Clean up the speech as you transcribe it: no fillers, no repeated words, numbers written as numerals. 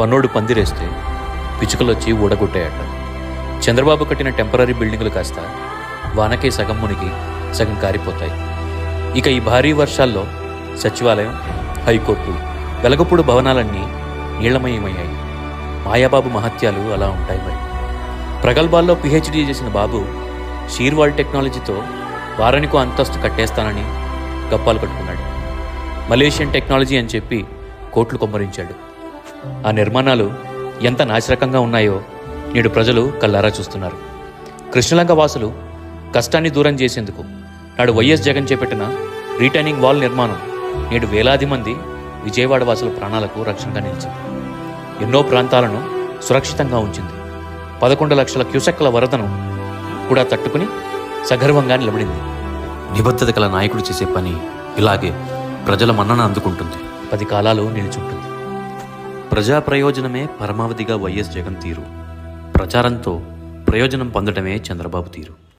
పన్నోడు పందిరేస్తే పిచ్చుకలొచ్చి ఊడగొట్టాయట. చంద్రబాబు కట్టిన టెంపరీ బిల్డింగులు కాస్త వానకే సగం మునిగి సగం కారిపోతాయి. ఇక ఈ భారీ వర్షాల్లో సచివాలయం, హైకోర్టు, వెలగపూడు భవనాలన్నీ నీళ్లమయమయ్యాయి. మాయాబాబు మహత్యాలు అలా ఉంటాయి. మరి ప్రగల్భాల్లో పిహెచ్డీ చేసిన బాబు షీర్వాల్ టెక్నాలజీతో వారానికో అంతస్తు కట్టేస్తానని గప్పాలు కట్టుకున్నాడు. మలేషియన్ టెక్నాలజీ అని చెప్పి కోట్లు కొమ్మరించాడు. ఆ నిర్మాణాలు ఎంత నాశరకంగా ఉన్నాయో నేడు ప్రజలు కళ్ళారా చూస్తున్నారు. కృష్ణలంక వాసులు కష్టాన్ని దూరం చేసేందుకు నాడు వైఎస్ జగన్ చేపట్టిన రీటైనింగ్ వాల్ నిర్మాణం నేడు వేలాది మంది విజయవాడ వాసుల ప్రాణాలకు రక్షణగా నిలిచింది. ఎన్నో ప్రాంతాలను సురక్షితంగా ఉంచింది. 11 లక్షల క్యూసెక్ల వరదను కూడా తట్టుకుని సగర్వంగా నిలబడింది. నిబద్ధత గల నాయకుడు చేసే పని ఇలాగే ప్రజల మన్నన అందుకుంటుంది, 10 కాలాలు నిలిచుంటుంది. ప్రజా ప్రయోజనమే పరమావధిగా వైఎస్ జగన్ తీరు. ప్రచారంతో ప్రయోజనం పొందడమే చంద్రబాబు తీరు.